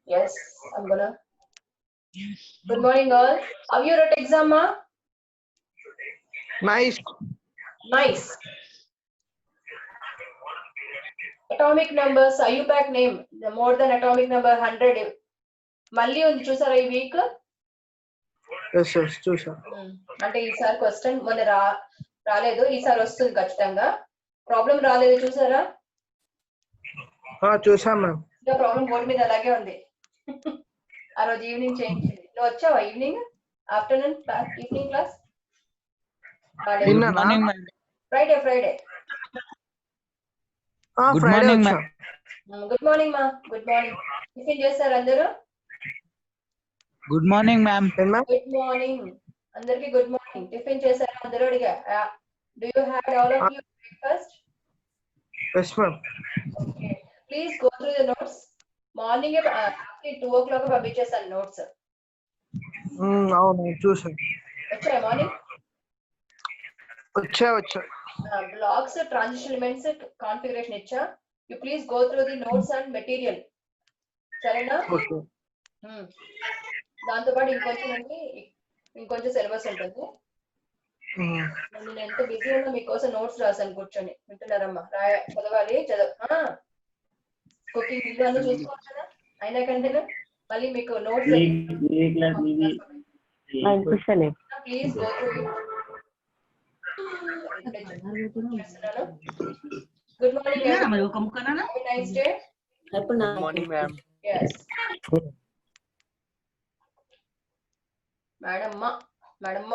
Yes, I'm gonna. Good morning, all. How you wrote exam, ma? Nice. Nice. Atomic numbers, IUPAC name, the more than atomic number 100. మళ్ళీ ఉంది చూసారా ఈ week? Yes, yes, చూసా. అంటే ఈసారి question మొన్న రాలేదు, ఈసారి వస్తుంది ఖచ్చితంగా. ప్రాబ్లం రాలేదు చూసారా? చూసా మ్యామ్. ఇంకా ప్రాబ్లం బోర్డు మీద అలాగే ఉంది. ఆ రోజు ఈవినింగ్ చేయించింది. నువ్వు వచ్చావా evening? Afternoon class, evening class? Friday Friday. Good morning మా. గుడ్ మార్నింగ్ మా. Good morning. టిఫిన్ చేశారు అందరూ? Good morning ma'am. Good morning అందరికి. Good morning. టిఫిన్ చేశారు అందరూ? అడిగా. Do you have all of you breakfast? Yes ma'am. Okay. Please go through the notes. Morning 2 o'clock పంపించేసాను notes. అవును చూసా. వచ్చాయా మార్నింగ్? వచ్చా. Blocks, transition elements, configuration ఇచ్చా. You please go through the notes and material. సరేనా? Okay. దాంతో పాటు ఇంకొంచెం syllabus ఉంటుంది. నేను ఎంత బిజీ ఉన్నా మీకోసం నోట్స్ రాసాను కూర్చొని. వింటున్నారమ్మా? చదవాలి. కుకింగ్ వీడియో అన్ని చూసుకోవచ్చు కదా అయినా కంటేనా మళ్ళీ మీకు notes please go through. Good morning. Nice day. Good morning ma'am. yes madam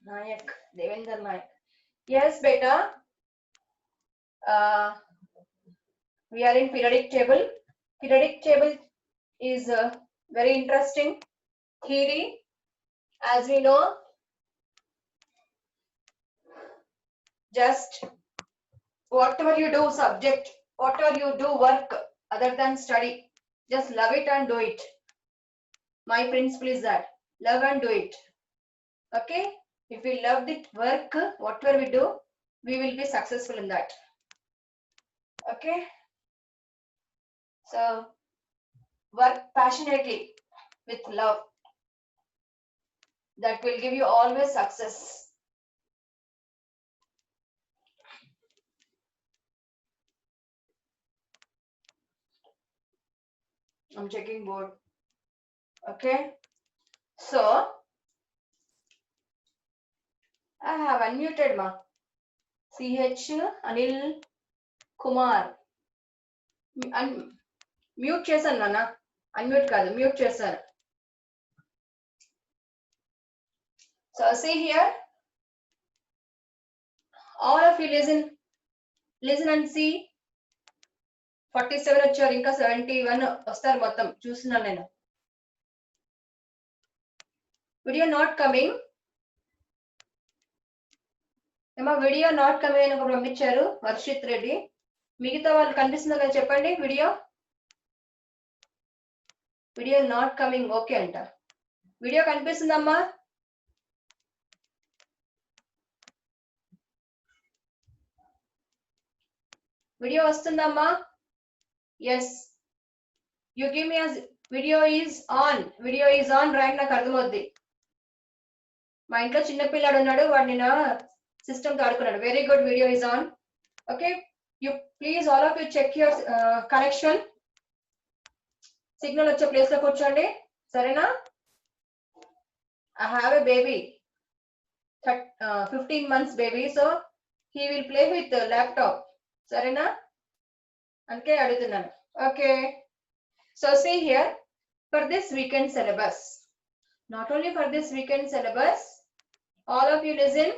Nayak, Devendra Nayak. Yes beta, we are in periodic table. Periodic table is very interesting theory. As we know, just whatever you do subject, whatever you do work other than study, just love it and do it. My principle is that love and do it. Okay, if we love the work, whatever we do, we will be successful in that. Okay, so work passionately with love. That will give you always success. I'm checking board. Okay, so I have unmuted ma. CH Anil Kumar. Mute చేశాను నాన్న. Unmute కాదు, mute చేశాను. So see here. All of you listen and see. 47 వచ్చారు, ఇంకా 71 వస్తారు మొత్తం. చూస్తున్నాను నేను. Video not coming. ఏమా వీడియో నాట్ కమింగ్ అని ఒకటి పంపించారు వర్షిత్ రెడ్డి. మిగతా వాళ్ళు కనిపిస్తుందో కదా చెప్పండి. వీడియో నాట్ కమింగ్ ఓకే అంట. వీడియో కనిపిస్తుందమ్మా? వీడియో వస్తుందమ్మా? Yes, you give me as video is on. Video is on right, నాకు అర్థమవుద్ది. మా ఇంట్లో చిన్న పిల్లాడు ఉన్నాడు, వాడు నిన్న సిస్టమ్ తో ఆడుకున్నాడు. Very good, video is on. Okay, you please all of you check your connection. Signal వచ్చే ప్లేస్ లో కూర్చోండి, సరేనా? I have a baby, 15 months baby, so he will play with the laptop, సరేనా? అందుకే అడుగుతున్నాను. Okay, so see here, for this weekend syllabus, not only for this weekend syllabus, all of you listen.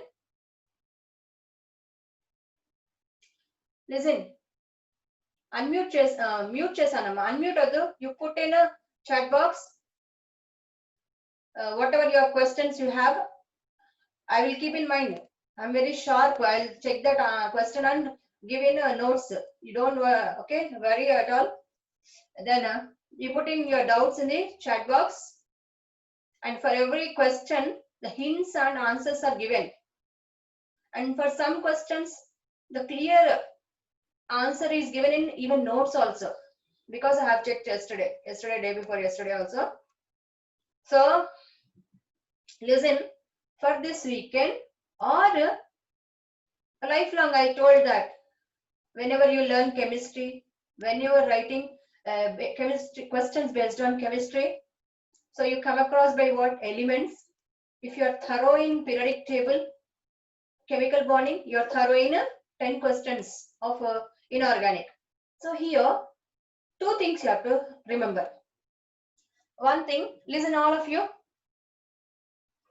Unmute mute చేసానమ్మా. Unmute వద్దు. You put in a chat box whatever your questions you have. I will keep in mind. I'm very sharp. I'll check that question and give in notes. You don't okay worry at all. Then you put in your doubts in the chat box. And for every question, the hints and answers are given. And for some questions, the clear answer is given in even notes also. Because I have checked yesterday, day before yesterday also. So, listen, for this weekend or lifelong, I told that whenever you learn chemistry, when you are writing chemistry questions based on chemistry, so you come across by what elements. If you are thorough in periodic table, chemical bonding, you are thorough in 10 questions of inorganic. So here, two things you have to remember. One thing, listen all of you.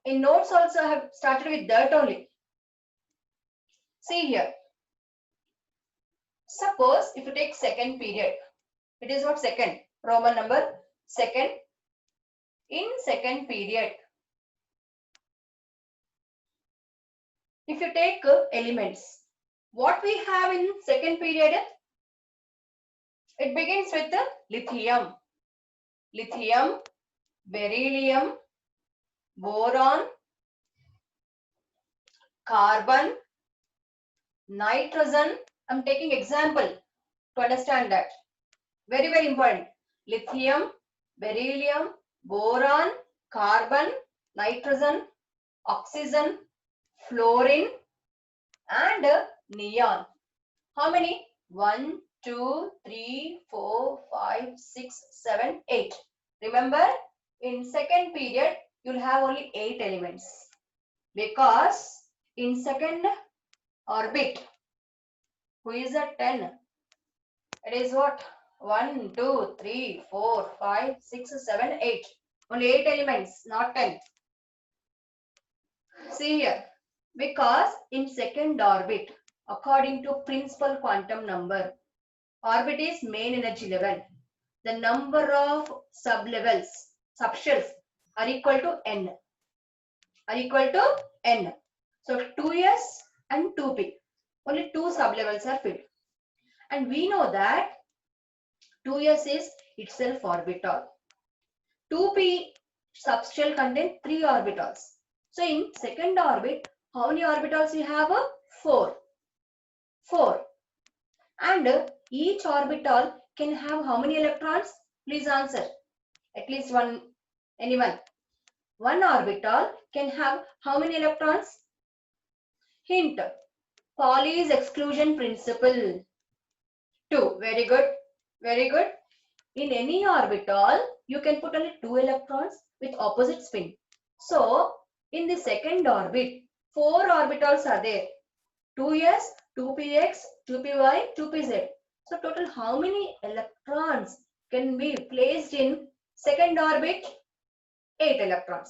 In notes also I have started with that only. See here. Suppose if you take second period, it is what second, Roman number second. In second period, if you take elements, what we have in second period, it begins with the lithium, beryllium, boron, carbon, nitrogen. I'm taking example to understand that. Very, very important. Lithium, beryllium, boron, carbon, nitrogen, oxygen, fluorine, and neon. How many? 1, 2, 3, 4, 5, 6, 7, 8. Remember, in second period, you'll have only 8 elements. Because in second orbit, who is at 10? It is what? 1, 2, 3, 4, 5, 6, 7, 8. Only 8 elements, not 10. See here. Because in second orbit, according to principal quantum number, orbit is main energy level. The number of sublevels, subshells are equal to n. So 2s and 2p. Only 2 sublevels are filled. And we know that 2s is itself orbital. 2p subshell contain 3 orbitals. So in second orbit, how many orbitals you have? 4. 4. And each orbital can have how many electrons? Please answer. At least one. Anyone? One orbital can have how many electrons? Hint. Pauli's exclusion principle. 2. Very good. Very good. In any orbital, you can put only 2 electrons with opposite spin. So, in the second orbit, 4 orbitals are there. 2s, 2px, 2py, 2pz. So, total how many electrons can be placed in second orbit? 8 electrons.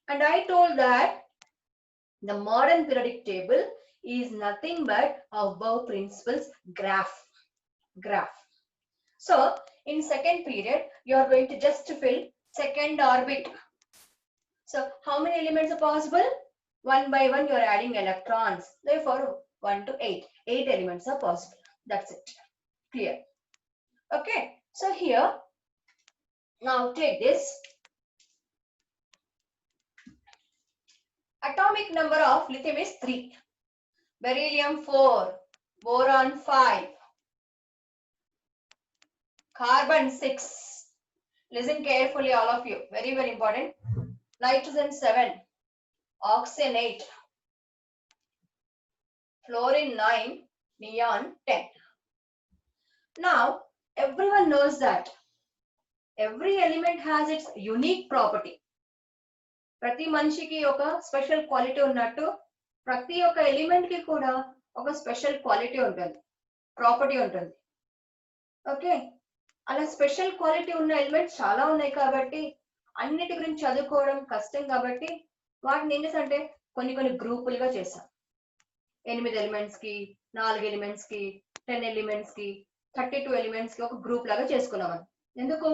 And I told that the modern periodic table is nothing but above principles graph. So, in second period, you are going to just fill second orbit. So, how many elements are possible? One by one, you are adding electrons. Therefore, 1 to 8. 8 elements are possible. That's it. Clear? Okay. So, here, now take this. Atomic number of lithium is 3. Beryllium 4. Boron 5. Carbon 6. Listen carefully, all of you. Very, very important. Nitrogen 7. Oxygen 8. Fluorine 9. Neon 10. Now, everyone knows that every element has its unique property. ప్రతి మనిషికి ఒక special quality ఉన్నట్టు ప్రతి ఒక్క element కి కూడా ఒక special quality ఉంటుంది, ప్రాపర్టీ ఉంటుంది. ఓకే, అలా స్పెషల్ క్వాలిటీ ఉన్న ఎలిమెంట్స్ చాలా ఉన్నాయి కాబట్టి అన్నిటి గురించి చదువుకోవడం కష్టం కాబట్టి వాటిని ఏం చేస్తారంటే కొన్ని గ్రూపులుగా చేస్తాం. 8 ఎలిమెంట్స్ కి, 4 ఎలిమెంట్స్ కి, 10 ఎలిమెంట్స్ కి, 32 ఎలిమెంట్స్ కి ఒక గ్రూప్ లాగా చేసుకున్నాం. ఎందుకు?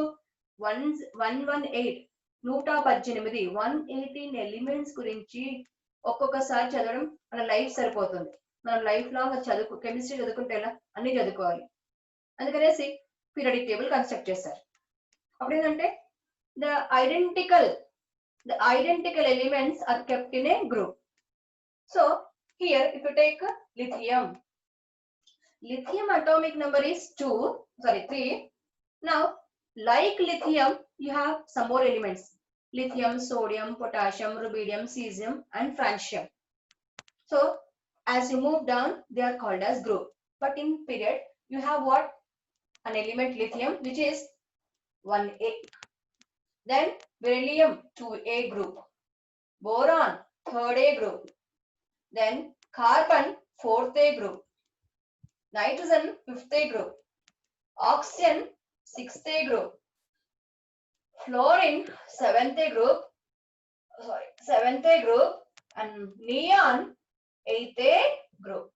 118 118 ఎలిమెంట్స్ గురించి ఒక్కొక్కసారి చదవడం మన లైఫ్ సరిపోతుంది. మనం లైఫ్ లాంగ్ కెమిస్ట్రీ చదువుకుంటే అన్ని చదువుకోవాలి. అందుకనేసి పీరియాడిక్ టేబుల్ కన్స్ట్రక్ట్ చేస్తారు. అప్పుడు ఏంటంటే the identical The identical elements are kept in a group. So here, if you take lithium, lithium atomic number is 3. Now, like lithium, you have some more elements. Lithium, sodium, potassium, rubidium, cesium, and francium. So, as you move down, they are called as group. But in period, you have what? An element lithium, which is 1A. Then beryllium, 2A group. Boron, 3rd A group. Then carbon, 4th A group. Nitrogen, 5th A group. Oxygen, 6th A group. Fluorine, 7th A group. 7th A group. And neon, 8th A group.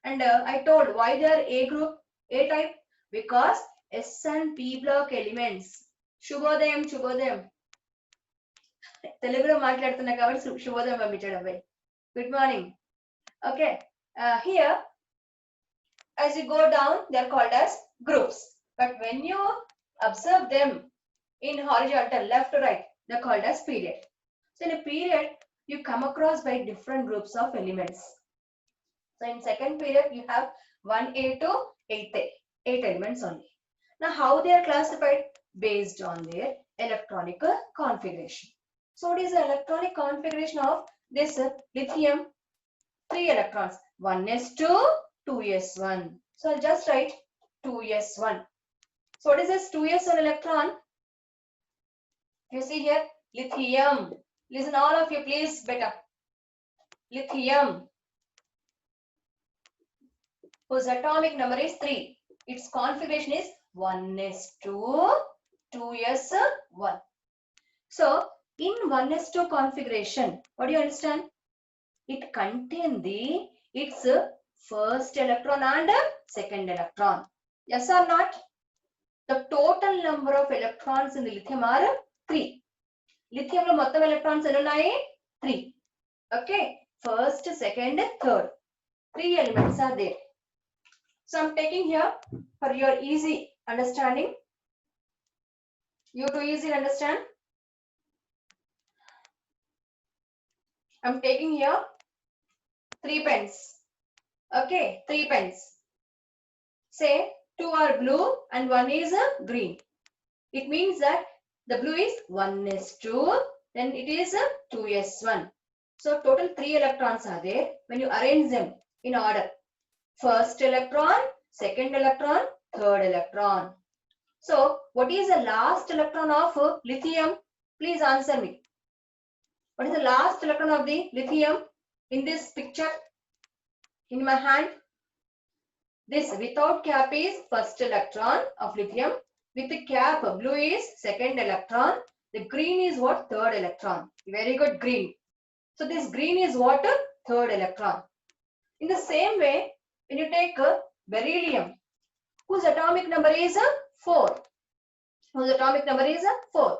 And I told why they are A group, A type, because S and P block elements. Shubhodayam, Shubhodayam. Telugulo maatladutunna kabatti Shubhodayam పంపించాడు అబ్బాయి. Good morning. Okay. Here, as you go down, they are called as groups. But when you observe them in horizontal, left to right, they are called as period. So in a period, you come across by different groups of elements. So in second period, you have 1A to 8A, 8 elements only. Now how they are classified? Based on their electronic configuration. So what is the electronic configuration of this lithium? 3 electrons, 1s2, 2s1. So I'll just write 2s1. So what is this 2s1 electron? You see here, lithium. Listen all of you please better. Lithium, whose atomic number is 3. Its configuration is 1s2, 2s1. So in 1s2 configuration, what do you understand? It contains its first electron and second electron. Yes or not? The total number of electrons in the lithium are 3. Lithium lo mottam electrons enni unnayi? 3. Okay. First, second, third. 3 elements are there. So I'm taking here for your easy understanding. You to easy understand. I'm taking here 3 pens. Okay, 3 pens. Say 2 are blue and 1 is green. It means that the blue is 1s2, then it is 2s1. So total 3 electrons are there when you arrange them in order. First electron, second electron, third electron. So what is the last electron of lithium? Please answer me. What is the last electron of the lithium in this picture? In my hand. This without cap is first electron of lithium. With the cap, blue is second electron. The green is what? Third electron. Very good, green. So this green is what? Third electron. In the same way, when you take beryllium, whose atomic number is 4. Whose atomic number is 4.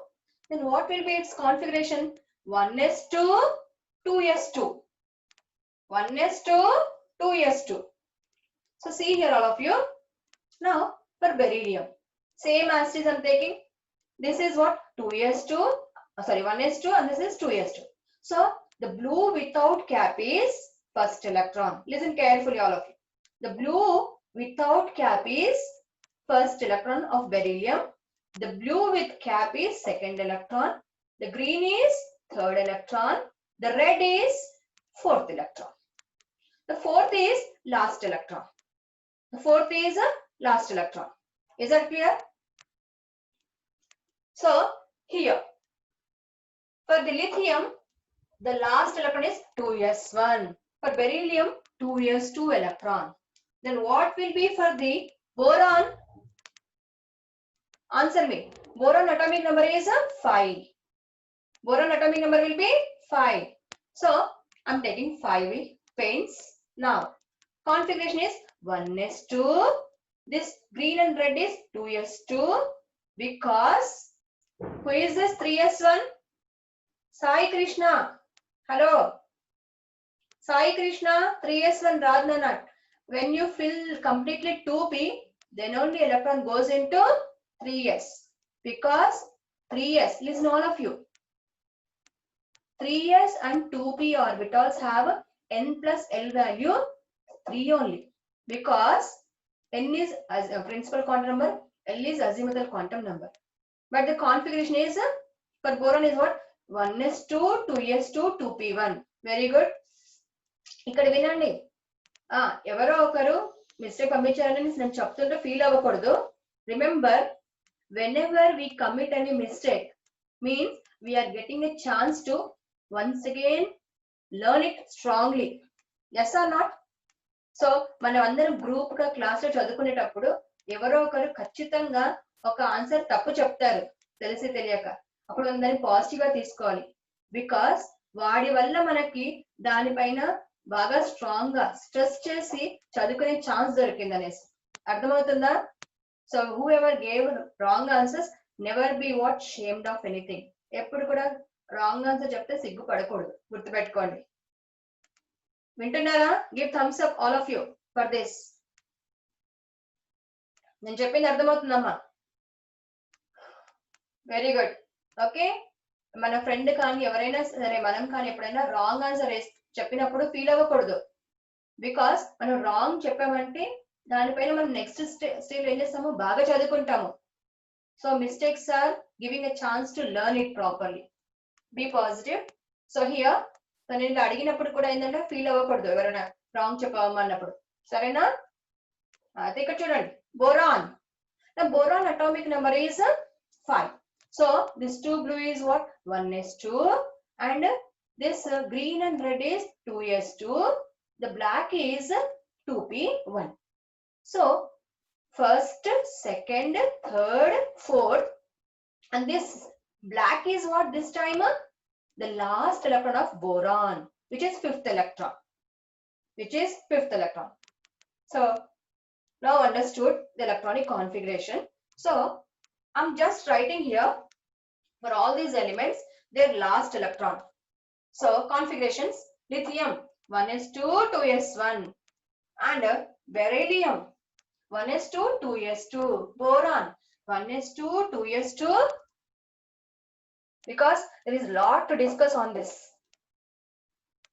Then what will be its configuration? 1s2, 2s2. 1s2, 2s2. So see here all of you. Now for beryllium, same as is I'm taking. This is what? 2s2, 1s2 and this is 2s2. So the blue without cap is first electron. Listen carefully all of you. The blue without cap is first electron of beryllium. The blue with cap is second electron. The green is third electron. The red is fourth electron. The fourth is last electron. The fourth is a last electron. Is that clear? So here, for the lithium, the last electron is 2s1. For beryllium, 2s2 electron. Then what will be for the boron? Answer me. Boron atomic number is 5. Boron atomic number will be 5. So I'm taking 5 pens. Now configuration is 1s2. This green and red is 2s2 because who is this 3s1? Sai Krishna. Hello. Sai Krishna 3s1 Radhanat. When you fill completely 2p, then only electron goes into 3s. Because 3s, listen all of you. 3s and 2p orbitals have n plus L value 3 only, because n is as a principal quantum number, L is azimuthal quantum number. But the configuration is for boron is what? 1s2, 2s2, 2p1. Very good. ఇక్కడ వినండి, ఎవరో ఒకరు mistake పంపించారని నేను చెప్తుంటే feel అవ్వకూడదు. Remember, whenever we commit any mistake means we are getting a chance to once again learn it strongly. Yes or not? So మనం అందరం group గా క్లాస్ లో చదువుకునేటప్పుడు ఎవరో ఒకరు ఖచ్చితంగా ఒక ఆన్సర్ తప్పు చెప్తారు తెలిసి తెలియక, అప్పుడు దాన్ని పాజిటివ్ గా తీసుకోవాలి. బికాస్ వాడి వల్ల మనకి దానిపైన బాగా స్ట్రాంగ్ గా స్ట్రెస్ చేసి చదువుకునే ఛాన్స్ దొరికింది అనేసి. అర్థమవుతుందా? So whoever gave wrong answers never be what shamed of anything. ఎప్పుడు కూడా రాంగ్ ఆన్సర్ చెప్తే సిగ్గుపడకూడదు, గుర్తుపెట్టుకోండి. వింటున్నారా? Give thumbs up all of you for this. నేను చెప్పింది అర్థమవుతుందమ్మా? Very good. ఓకే, మన ఫ్రెండ్ కానీ ఎవరైనా సరే మనం కానీ ఎప్పుడైనా రాంగ్ ఆన్సర్ చెప్పినప్పుడు ఫీల్ అవ్వకూడదు. బికాస్ మనం రాంగ్ చెప్పామంటే దానిపైన మనం నెక్స్ట్ స్టేజ్ ఏం చేస్తాము, బాగా చదువుకుంటాము. So mistakes are giving a chance to learn it properly. Be positive. So here నేను అడిగినప్పుడు కూడా ఏంటంటే ఫీల్ అవ్వకూడదు ఎవరైనా రాంగ్ చెప్పమన్నప్పుడు, సరేనా? అయితే ఇక్కడ చూడండి, boron. Boron atomic number is 5. So this 2 blue is what? 1s2, and this green and red is 2s2. The black is 2p1. So first, second, third, fourth, and this black is what this time? The last electron of boron, which is fifth electron. So now understood the electronic configuration. So I'm just writing here for all these elements their last electron. So configurations: lithium 1s2, 2s1, and beryllium 1s2, 2s2, boron 1s2, 2s2. Because there is a lot to discuss on this.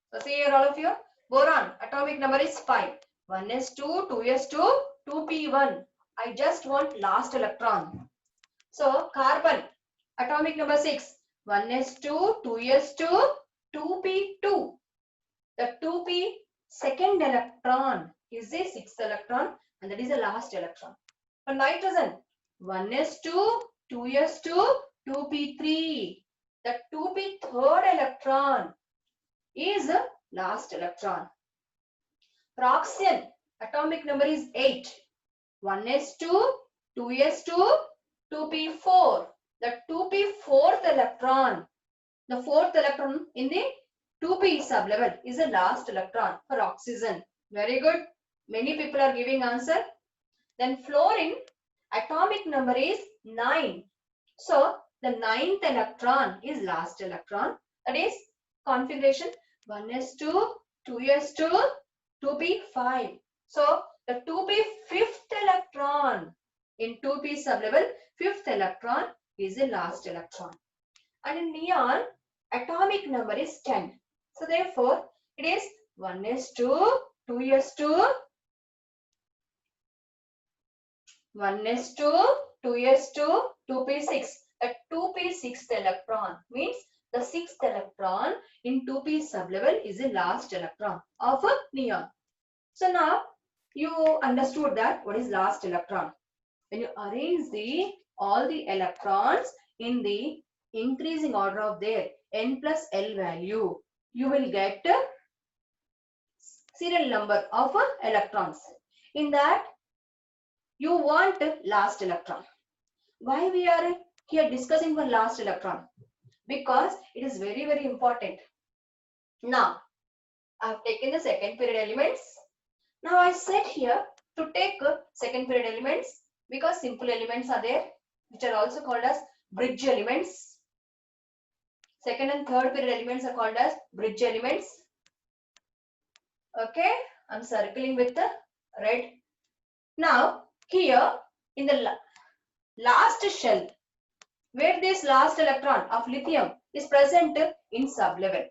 So see here all of you, boron atomic number is 5, 1s2, 2s2, 2p1. I just want last electron. So carbon atomic number 6, 1s2, 2s2, 2p2. The 2p second electron is the sixth electron, and that is the last electron. For nitrogen 1s2, 2s2, 2p3. The 2p third electron is the last electron. For oxygen atomic number is 8, 1s2, 2s2, 2p4. The 2p fourth electron, the fourth electron in the 2p sublevel is the last electron for oxygen. Very good. Many people are giving answer. Then fluorine atomic number is 9. So the 9th electron is last electron. That is configuration 1s2, 2s2, 2p5. So the 2p fifth electron in 2p sublevel, fifth electron is the last electron. And in neon atomic number is 10. So therefore it is 1s2, 2s2, 1s2, 2s2, 2p6. The 2p sixth electron means the sixth electron in 2p sublevel is the last electron of a neon. So now you understood that what is last electron. When you arrange all the electrons in the increasing order of their n plus L value, you will get a serial number of electrons. In that you want last electron. Why we are here discussing for last electron? Because it is very, very important. Now I have taken the second period elements. Now I said here to take second period elements because simple elements are there, which are also called as bridge elements. Second and third period elements are called as bridge elements. Okay, I'm circling with the red. Now here in the last shell, where this last electron of lithium is present in sublevel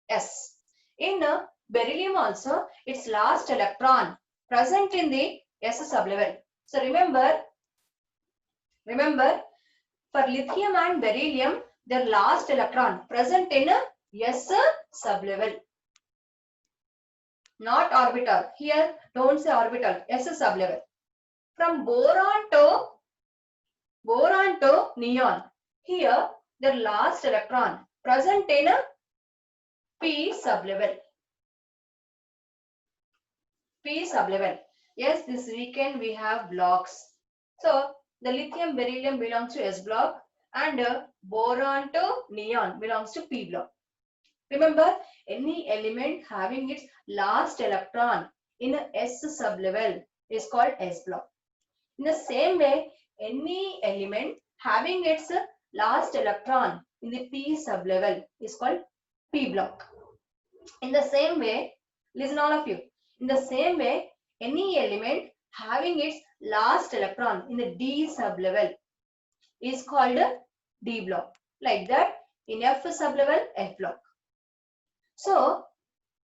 S. In beryllium also, its last electron present in the S sublevel. So remember, for lithium and beryllium, their last electron present in S sublevel. Not orbital. Here, don't say orbital. S sublevel. From boron to neon. Here, their last electron present in P sublevel. P sublevel. Yes, this weekend we have blocks. So, the lithium beryllium belongs to S block and boron to neon belongs to P block. Remember, any element having its last electron in a S sublevel is called S block. In the same way, any element having its last electron in the P sublevel is called P block. In the same way, listen all of you. In the same way, any element having its last electron in the D sublevel is called D block. Like that, in F sublevel, F block. So,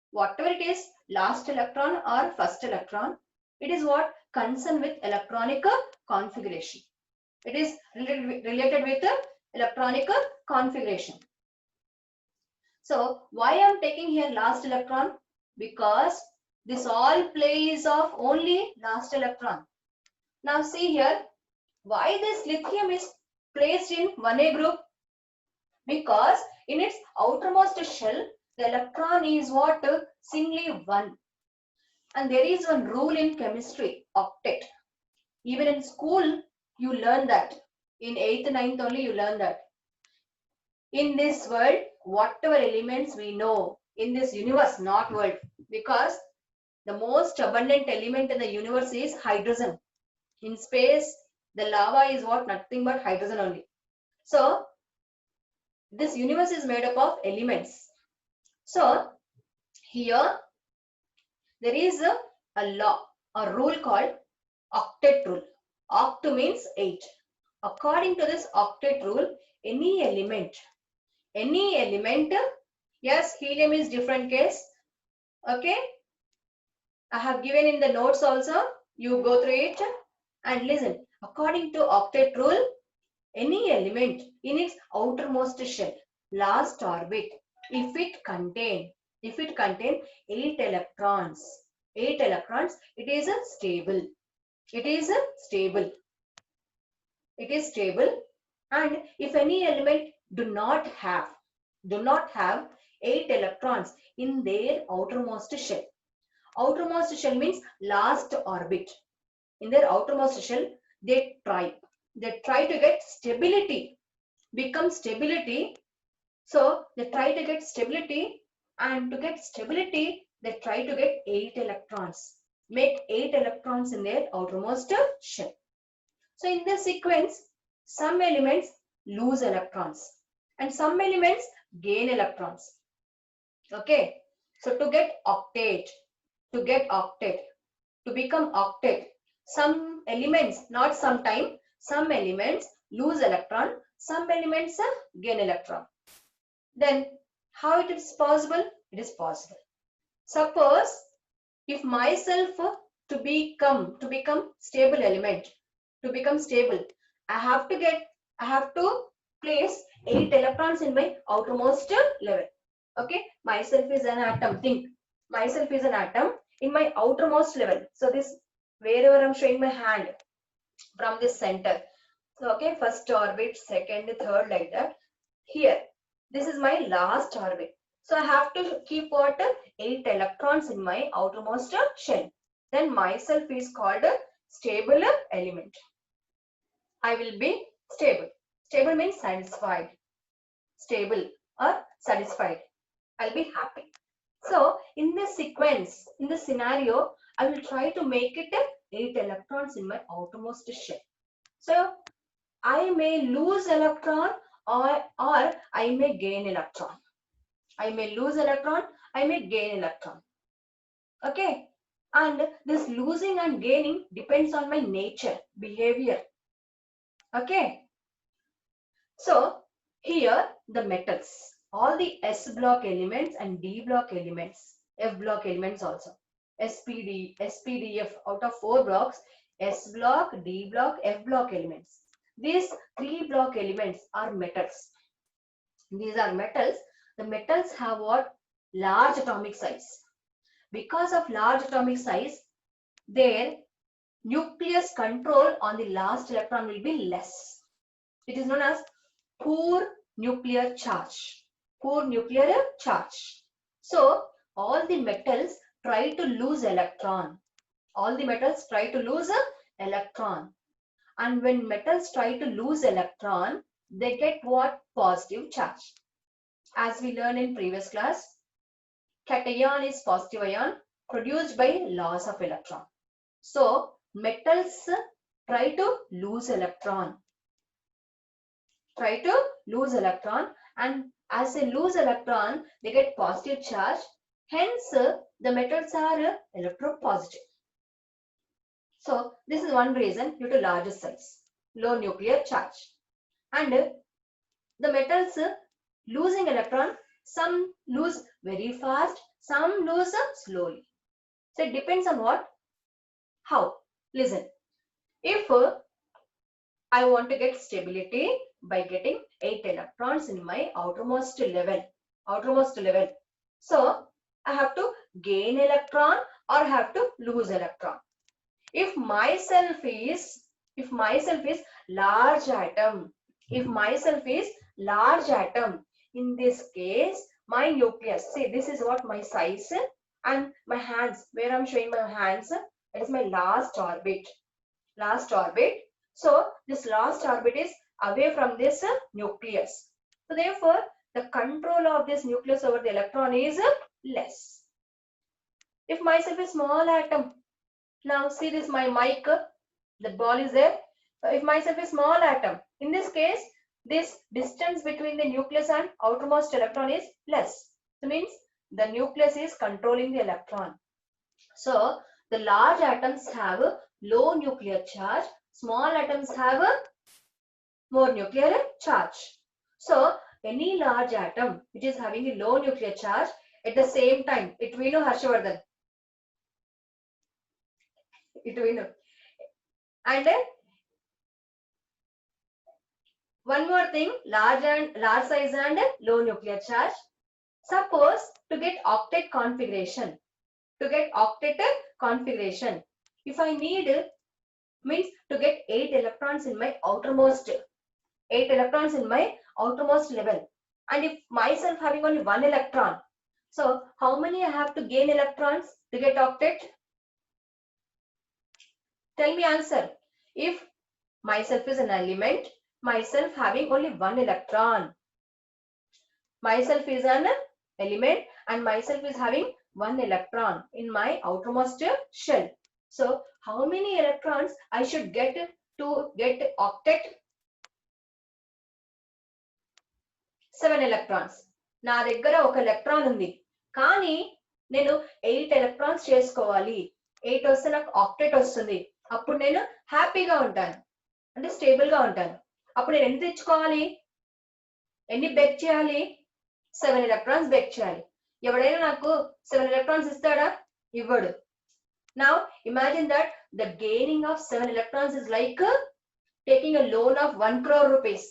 whatever it is, last electron or first electron, it is what concerned with electronic configuration. It is related with electronic configuration. So, why I am taking here last electron? Because this all plays of only last electron. Now see here, why this lithium is placed in 1A group? Because in its outermost shell, the electron is what? Singly 1. And there is one rule in chemistry, octet. Even in school, you learn that. In 8th, 9th only you learn that. In this world, whatever elements we know, in this universe, not world, because the most abundant element in the universe is hydrogen. In space, the lava is what? Nothing but hydrogen only. So, this universe is made up of elements. So, here, there is a law, a rule called octet rule. Oct means 8. According to this octet rule, any element, yes, helium is different case. Okay. I have given in the notes also. You go through it and listen. According to octet rule, any element in its outermost shell, last orbit, if it contain 8 electrons, it is stable. It is stable. And if any element do not have 8 electrons in their outermost shell. Outermost shell means last orbit. In their outermost shell, they try to get stability, become stability. So they try to get stability, and to get stability, they try to get 8 electrons. Make 8 electrons in their outermost shell. So in this sequence, some elements lose electrons and some elements gain electrons. Okay. So to get octet, to become octet, some elements, not sometime, some elements lose electron, some elements gain electron. Then how it is possible? It is possible. Suppose if myself to become stable element, to become stable, I have to place 8 electrons in my outermost level. Okay, myself is an atom. Think, myself is an atom in my outermost level. So this, wherever I'm showing my hand, from this center. So okay, first orbit, second, third, like that. Here, this is my last orbit. So I have to keep what? 8 electrons in my outermost shell. Then myself is called a stable element. I will be stable. Stable means satisfied. Stable or satisfied. I'll be happy. So in this sequence, in this scenario, I will try to make it 8 electrons in my outermost shell. So I may lose electron or I may gain electron. I may lose electron, I may gain electron. Okay. And this losing and gaining depends on my nature, behavior. Okay. So here the metals, all the S block elements and D block elements, F block elements also. SPD, SPDF out of 4 blocks, S block, D block, F block elements. These 3 block elements are metals. These are metals. The metals have what? Large atomic size. Because of large atomic size, their nucleus control on the last electron will be less. It is known as poor nuclear charge. Poor nuclear charge. So all the metals try to lose electron. All the metals try to lose an electron. And when metals try to lose electron, they get what? Positive charge. As we learned in previous class, cation is positive ion produced by loss of electron. So metals try to lose electron. Try to lose electron, and as they lose electron, they get positive charge. Hence, the metals are electropositive. So this is one reason due to larger size, low nuclear charge. And the metals losing electron, some lose very fast, some lose slowly. So it depends on what? How? Listen, if I want to get stability by getting 8 electrons in my outermost level. So I have to gain electron or have to lose electron. If myself is large atom, in this case, my nucleus, see, this is what my size, and my hands, where I'm showing my hands, that is my last orbit. So this last orbit is away from this nucleus. So therefore, the control of this nucleus over the electron is less. If myself is small atom, now see this, my mic, the ball is there. If myself is small atom, in this case, this distance between the nucleus and outermost electron is less. So means the nucleus is controlling the electron. So the large atoms have a low nuclear charge, small atoms have a more nuclear charge. So any large atom which is having a low nuclear charge, at the same time, it we know, Harshvardhan. It we know. And then one more thing, large size and low nuclear charge. Suppose to get octet configuration, if I need, means to get 8 electrons in my outermost level, and if myself having only 1 electron, so how many I have to gain electrons to get octet? Tell me answer. If myself is an element, myself having only 1 electron, myself is an element and myself is having 1 electron in my outermost shell. So how many electrons I should get to get octet? 7 electrons. నా దగ్గర ఒక electron ఉంది, కానీ నేను 8 electrons చేసుకోవాలి. 8 వస్తే నాకు octet వస్తుంది. అప్పుడు నేను హ్యాపీగా ఉంటాను, అంటే స్టేబుల్ గా ఉంటాను. అప్పుడు నేను ఎన్ని తెచ్చుకోవాలి, ఎన్ని బెక్ చేయాలి? 7 ఎలక్ట్రాన్స్ బెక్ చేయాలి. ఎవడైనా నాకు 7 ఎలక్ట్రాన్స్ ఇస్తాడా? ఇవ్వడు. Now imagine that the gaining of 7 electrons is like taking a loan of 1 crore rupees.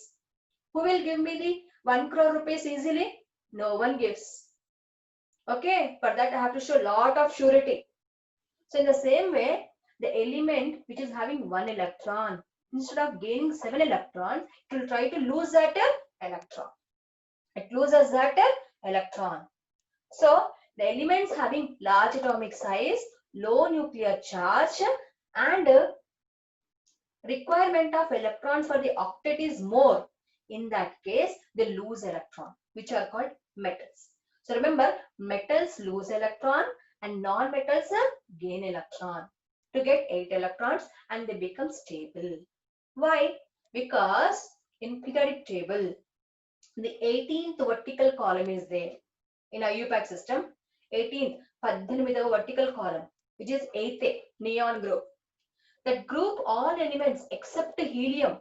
Who will give me the 1 crore rupees easily? No one gives. Okay, for that I have to show lot of surety. So in the same way, the element which is having 1 electron, instead of gaining 7 electrons, it will try to lose that electron. It loses that electron. So the elements having large atomic size, low nuclear charge, and requirement of electrons for the octet is more. In that case, they lose electron, which are called metals. So remember, metals lose electron and non-metals gain electron to get 8 electrons, and they become stable. Why? Because in periodic table, the 18th vertical column is there. In our IUPAC system, 18th, 18th vertical column, which is 8th neon group. That group, all elements except helium,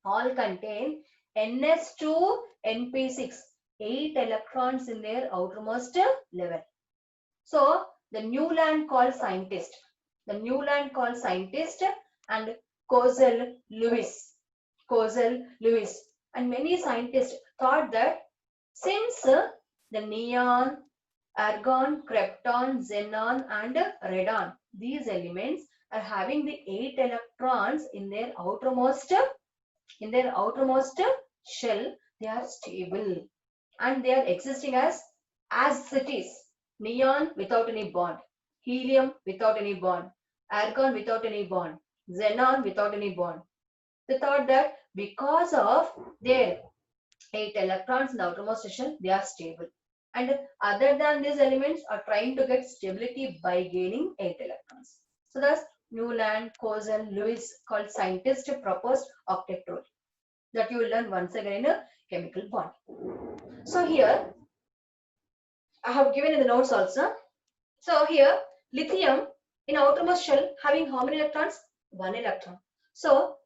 all contain NS2 NP6, 8 electrons in their outermost level. So the Newland called scientist, and Cosel-Lewis, and many scientists thought that since the neon, argon, krypton, xenon, and radon, these elements are having the 8 electrons in their outermost shell, they are stable and they are existing as cities. Neon without any bond, helium without any bond, argon without any bond, xenon without any bond. They thought that because of their 8 electrons in the outermost shell, they are stable. And other than these elements are trying to get stability by gaining 8 electrons. So thus Newland, Cosel-Lewis called scientists proposed octet rule that you will learn once again in a chemical bond. So here I have given in the notes also. So here lithium in outermost shell having how many electrons? 1 electron. So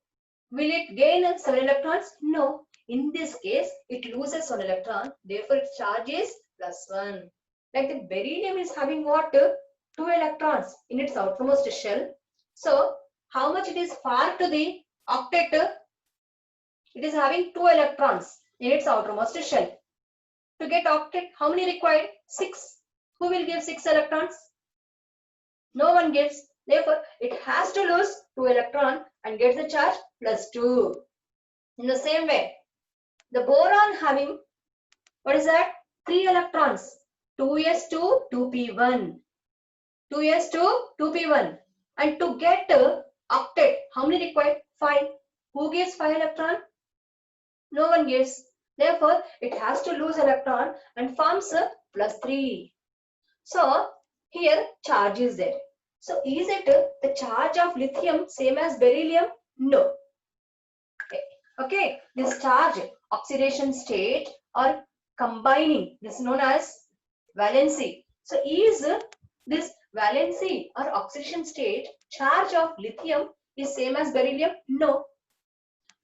will it gain 7 electrons? No. In this case, it loses 1 electron. Therefore, its charge is +1. Like the beryllium is having what? 2 electrons in its outermost shell. So how much it is far to the octet? It is having 2 electrons in its outermost shell. To get octet, how many required? 6. Who will give 6 electrons? No one gives. Therefore, it has to lose 2 electrons and get the charge +2. In the same way, the boron having, what is that? 3 electrons. 2s2, 2p1. 2s2, 2p1. And to get octet, how many required? 5. Who gives 5 electron? No one gives. Therefore, it has to lose electron and forms +3. So, here charge is there. So, is it the charge of lithium same as beryllium? No. Okay, this charge, oxidation state or combining, this is known as valency. So, is this valency or oxidation state charge of lithium is same as beryllium? No.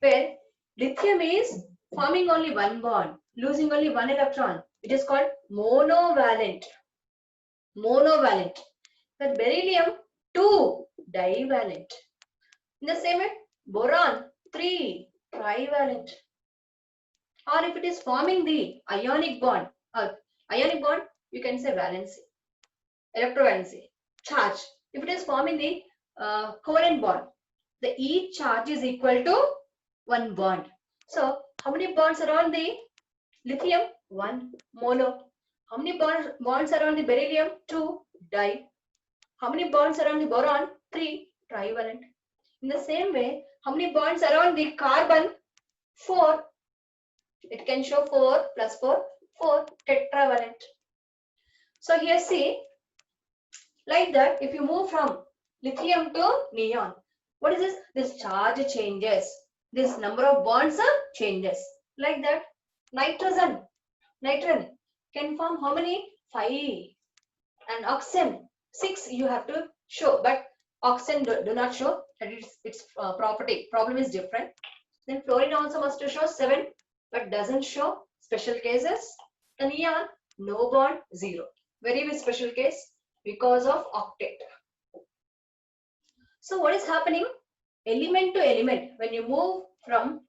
Where lithium is forming only 1 bond, losing only 1 electron. It is called monovalent. But beryllium 2 divalent. In the same way, boron 3 trivalent. Or if it is forming the ionic bond, you can say valency, electrovalency, charge. If it is forming the covalent bond, the each charge is equal to 1 bond. So how many bonds are on the lithium? 1 mono. How many bonds are on the beryllium? 2 di. How many bonds are on the boron? 3 trivalent. In the same way, how many bonds are on the carbon? 4. It can show 4 plus 4, 4 tetravalent. So here see, like that, if you move from lithium to neon, what is this? This charge changes. This number of bonds changes. Like that, nitrogen can form how many? 5. And oxygen 6 you have to show, but oxygen do not show that its property. Problem is different. Then fluorine also must show 7, but doesn't show. Special cases. The neon, no bond, 0. Very special case because of octet. So what is happening? Element to element, when you move from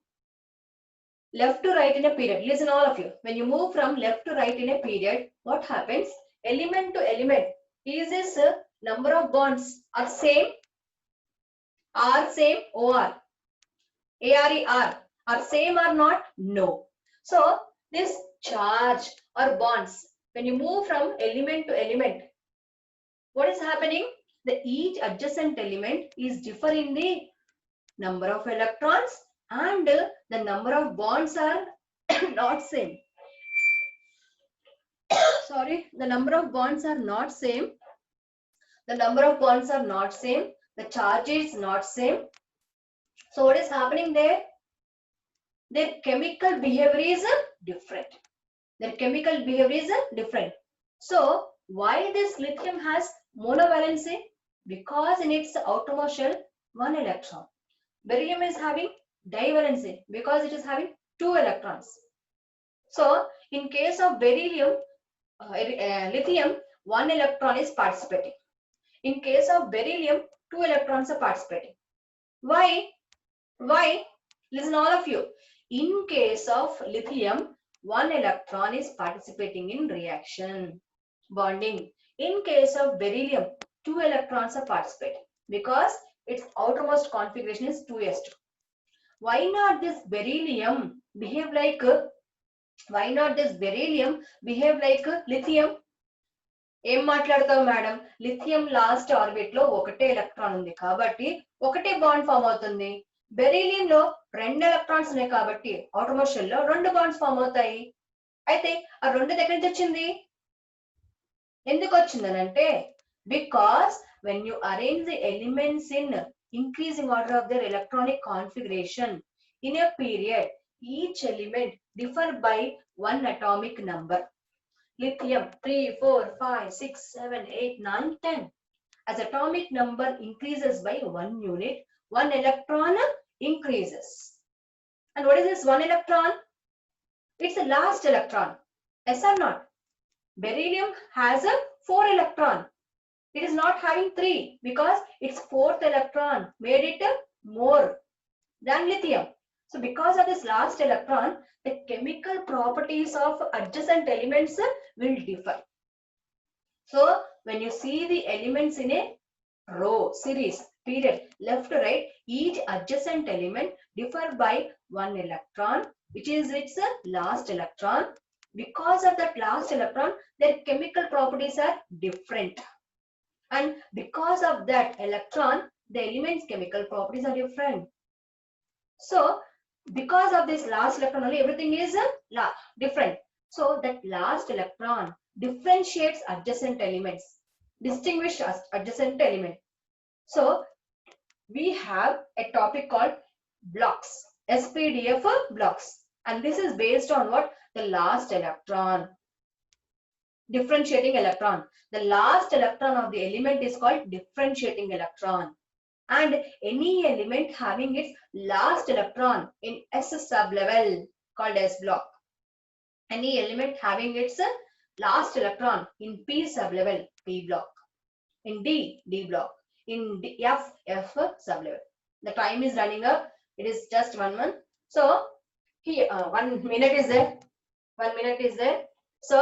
left to right in a period, listen all of you, when you move from left to right in a period, what happens? Element to element, is this number of bonds are same? Are same? OR. ARER are same or not? No. So this charge or bonds, when you move from element to element, what is happening? The each adjacent element is differ in the number of electrons and the number of bonds are not same. Sorry, the number of bonds are not same. The number of bonds are not same. The charge is not same. So what is happening there? Their chemical behavior is different. So why this lithium has monovalency? Because in its outermost shell 1 electron. Beryllium is having divalency because it is having 2 electrons. So in case of beryllium, lithium, 1 electron is participating. In case of beryllium, 2 electrons are participating. Why? Listen all of you. In case of lithium, 1 electron is participating in reaction, bonding. In case of beryllium, 2 electrons are participating because its outermost configuration is 2s2. Why not this beryllium behave like lithium? ఏం మాట్లాడతావు madam? Lithium last orbit లో ఒకటే electron ఉంది కాబట్టి ఒకటే bond form అవుతుంది. Beryllium లో 2 electrons ఉన్నాయి కాబట్టి అవుటర్మోస్ట్ షెల్ లో 2 బాండ్స్ ఫామ్ అవుతాయి. అయితే ఆ 2 దగ్గర నుంచి వచ్చింది. ఎందుకు వచ్చిందనంటే because when you arrange the elements in increasing order of their electronic configuration in a period, each element differ by 1 atomic number. Lithium 3, 4, 5, 6, 7, 8, 9, 10. As atomic number increases by 1 unit, 1 electron increases. And what is this 1 electron? It's the last electron. Yes or not? Beryllium has a 4 electron. It is not having 3 because its 4th electron made it more than lithium. So because of this last electron, the chemical properties of adjacent elements will differ. So when you see the elements in a row, series, period, left to right, each adjacent element differ by 1 electron, which is its last electron. Because of that last electron, their chemical properties are different. And because of that electron, the element's chemical properties are different. So because of this last electron only, everything is different. So that last electron differentiates adjacent elements, distinguish adjacent element. So we have a topic called blocks, SPDF blocks, and this is based on what? The last electron, differentiating electron. The last electron of the element is called differentiating electron. And any element having its last electron in S sublevel called S block. Any element having its last electron in P sublevel, P block. In D, D block. In F, F sublevel. The time is running up. It is just 1 month. So here 1 minute is there. 1 minute is there. So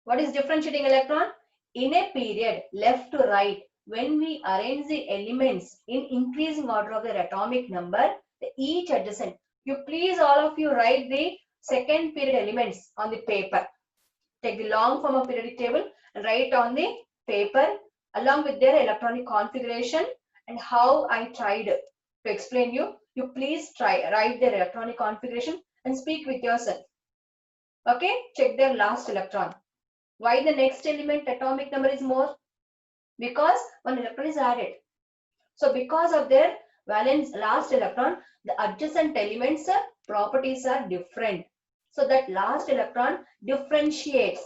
what is differentiating electron? In a period left to right, when we arrange the elements in increasing order of their atomic number, each adjacent, you please all of you write the second period elements on the paper. Take the long form of periodic table and write on the paper along with their electronic configuration and how I tried to explain you. You please write their electronic configuration and speak with yourself. Okay, check their last electron. Why the next element atomic number is more? Because 1 electron is added. So because of their valence last electron, the adjacent elements properties are different. So that last electron differentiates.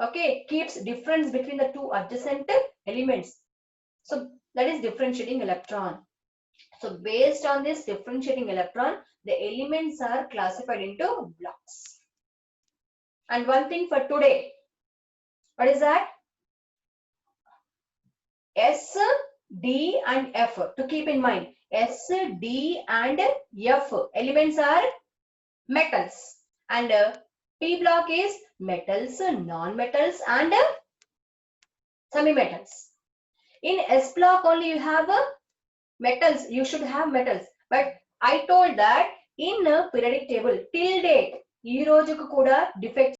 Okay, keeps difference between the 2 adjacent elements. So that is differentiating electron. So based on this differentiating electron, the elements are classified into blocks. And one thing for today, what is that? S, D and F. To keep in mind, S, D and F elements are metals, and P block is metals, non-metals and semi-metals. In S block only you have metals, you should have metals, but I told that in periodic table till date, ee rojuku kuda defects